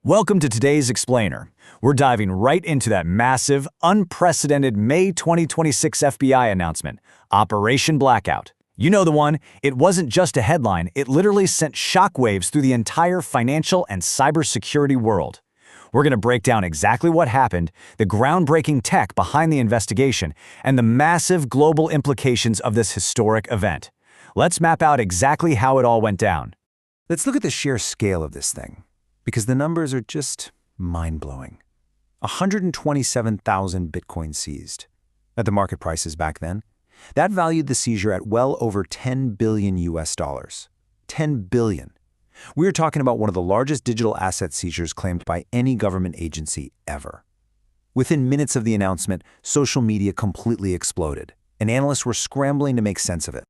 Welcome to today's Explainer. We're diving right into that massive, unprecedented May 2026 FBI announcement, Operation Blackout. You know the one. It wasn't just a headline, it literally sent shockwaves through the entire financial and cybersecurity world. We're going to break down exactly what happened, the groundbreaking tech behind the investigation, and the massive global implications of this historic event. Let's map out exactly how it all went down. Let's look at the sheer scale of this thing, because the numbers are just mind-blowing. 127,000 Bitcoin seized. At the market prices back then, that valued the seizure at well over 10 billion US dollars. 10 billion. We're talking about one of the largest digital asset seizures claimed by any government agency ever. Within minutes of the announcement, social media completely exploded, and analysts were scrambling to make sense of it.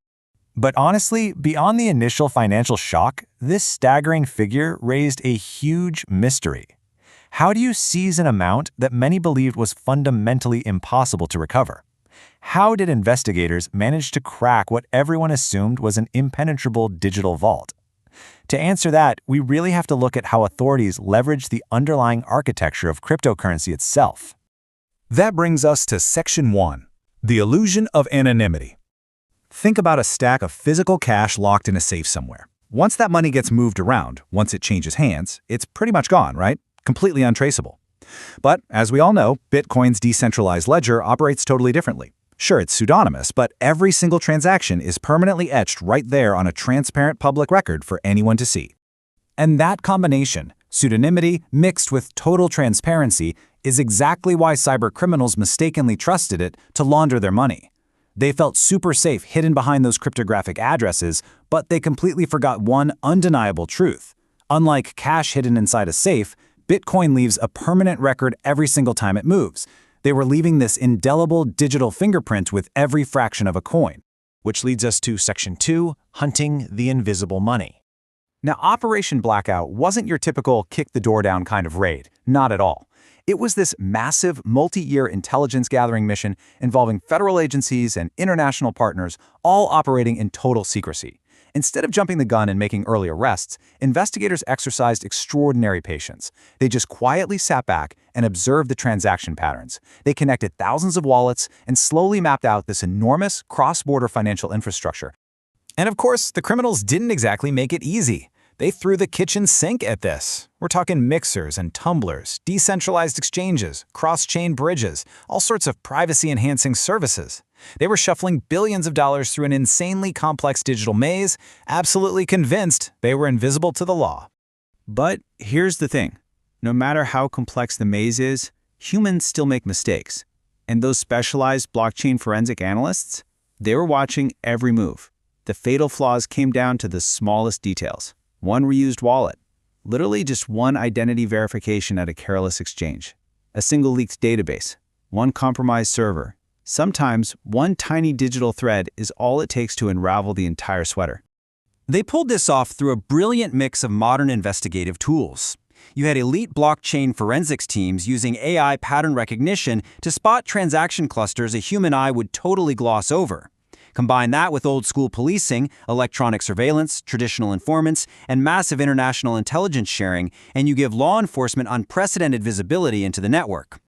But honestly, beyond the initial financial shock, this staggering figure raised a huge mystery. How do you seize an amount that many believed was fundamentally impossible to recover? How did investigators manage to crack what everyone assumed was an impenetrable digital vault? To answer that, we really have to look at how authorities leveraged the underlying architecture of cryptocurrency itself. That brings us to Section 1, the illusion of anonymity. Think about a stack of physical cash locked in a safe somewhere. Once that money gets moved around, once it changes hands, it's pretty much gone, right? Completely untraceable. But as we all know, Bitcoin's decentralized ledger operates totally differently. Sure, it's pseudonymous, but every single transaction is permanently etched right there on a transparent public record for anyone to see. And that combination, pseudonymity mixed with total transparency, is exactly why cybercriminals mistakenly trusted it to launder their money. They felt super safe hidden behind those cryptographic addresses, but they completely forgot one undeniable truth. Unlike cash hidden inside a safe, Bitcoin leaves a permanent record every single time it moves. They were leaving this indelible digital fingerprint with every fraction of a coin. Which leads us to Section 2, hunting the invisible money. Now, Operation Blackout wasn't your typical kick-the-door-down kind of raid. Not at all. It was this massive, multi-year intelligence-gathering mission involving federal agencies and international partners, all operating in total secrecy. Instead of jumping the gun and making early arrests, investigators exercised extraordinary patience. They just quietly sat back and observed the transaction patterns. They connected thousands of wallets and slowly mapped out this enormous cross-border financial infrastructure. And of course, the criminals didn't exactly make it easy. They threw the kitchen sink at this. We're talking mixers and tumblers, decentralized exchanges, cross-chain bridges, all sorts of privacy-enhancing services. They were shuffling billions of dollars through an insanely complex digital maze, absolutely convinced they were invisible to the law. But here's the thing. No matter how complex the maze is, humans still make mistakes. And those specialized blockchain forensic analysts, they were watching every move. The fatal flaws came down to the smallest details. One reused wallet, literally just one identity verification at a careless exchange, a single leaked database, one compromised server. Sometimes one tiny digital thread is all it takes to unravel the entire sweater. They pulled this off through a brilliant mix of modern investigative tools. You had elite blockchain forensics teams using AI pattern recognition to spot transaction clusters a human eye would totally gloss over. Combine that with old-school policing, electronic surveillance, traditional informants, and massive international intelligence sharing, and you give law enforcement unprecedented visibility into the network.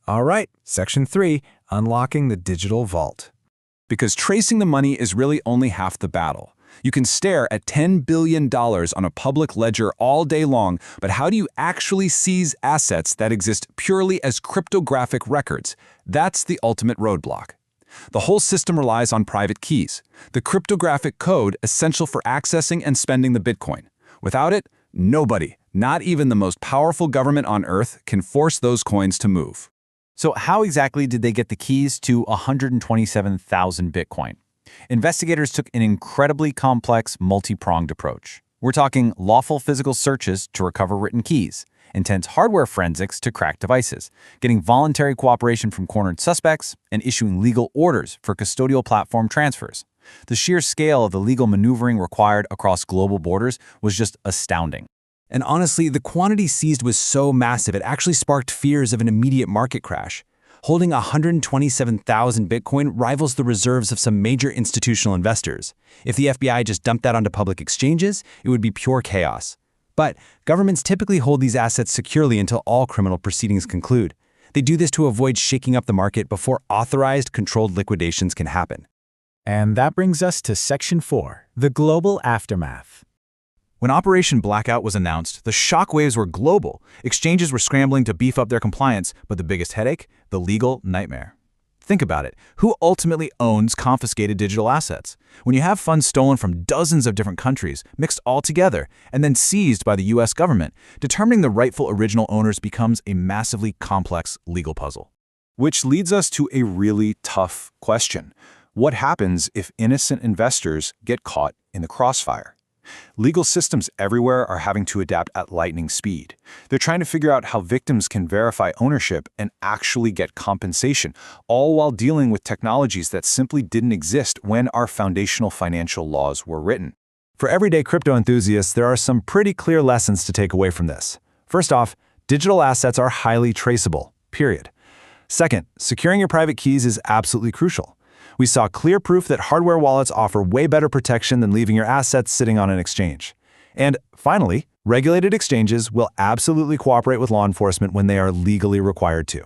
All right, Section 3, unlocking the digital vault. Because tracing the money is really only half the battle. You can stare at $10 billion on a public ledger all day long, but how do you actually seize assets that exist purely as cryptographic records? That's the ultimate roadblock. The whole system relies on private keys, the cryptographic code essential for accessing and spending the Bitcoin. Without it, nobody, not even the most powerful government on Earth, can force those coins to move. So how exactly did they get the keys to 127,000 Bitcoin? Investigators took an incredibly complex, multi-pronged approach. We're talking lawful physical searches to recover written keys, intense hardware forensics to crack devices, getting voluntary cooperation from cornered suspects, and issuing legal orders for custodial platform transfers. The sheer scale of the legal maneuvering required across global borders was just astounding. And honestly, the quantity seized was so massive it actually sparked fears of an immediate market crash. Holding 127,000 Bitcoin rivals the reserves of some major institutional investors. If the FBI just dumped that onto public exchanges, it would be pure chaos. But governments typically hold these assets securely until all criminal proceedings conclude. They do this to avoid shaking up the market before authorized, controlled liquidations can happen. And that brings us to Section 4, the global aftermath. When Operation Blackout was announced, the shockwaves were global. Exchanges were scrambling to beef up their compliance, but the biggest headache? The legal nightmare. Think about it. Who ultimately owns confiscated digital assets? When you have funds stolen from dozens of different countries, mixed all together, and then seized by the US government, determining the rightful original owners becomes a massively complex legal puzzle. Which leads us to a really tough question. What happens if innocent investors get caught in the crossfire? Legal systems everywhere are having to adapt at lightning speed. They're trying to figure out how victims can verify ownership and actually get compensation, all while dealing with technologies that simply didn't exist when our foundational financial laws were written. For everyday crypto enthusiasts, there are some pretty clear lessons to take away from this. First off, digital assets are highly traceable, period. Second, securing your private keys is absolutely crucial. We saw clear proof that hardware wallets offer way better protection than leaving your assets sitting on an exchange. And finally, regulated exchanges will absolutely cooperate with law enforcement when they are legally required to.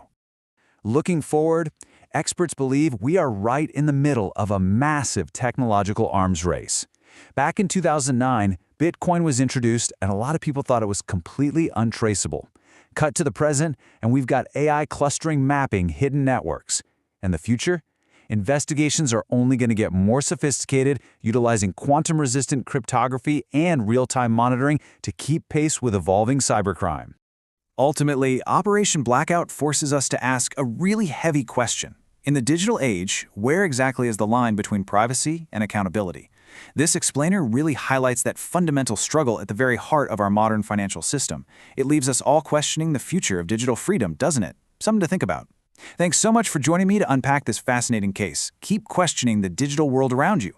Looking forward, experts believe we are right in the middle of a massive technological arms race. Back in 2009, Bitcoin was introduced and a lot of people thought it was completely untraceable. Cut to the present, and we've got AI clustering mapping hidden networks. And the future? Investigations are only going to get more sophisticated, utilizing quantum-resistant cryptography and real-time monitoring to keep pace with evolving cybercrime. Ultimately, Operation Blackout forces us to ask a really heavy question. In the digital age, where exactly is the line between privacy and accountability? This explainer really highlights that fundamental struggle at the very heart of our modern financial system. It leaves us all questioning the future of digital freedom, doesn't it? Something to think about. Thanks so much for joining me to unpack this fascinating case. Keep questioning the digital world around you.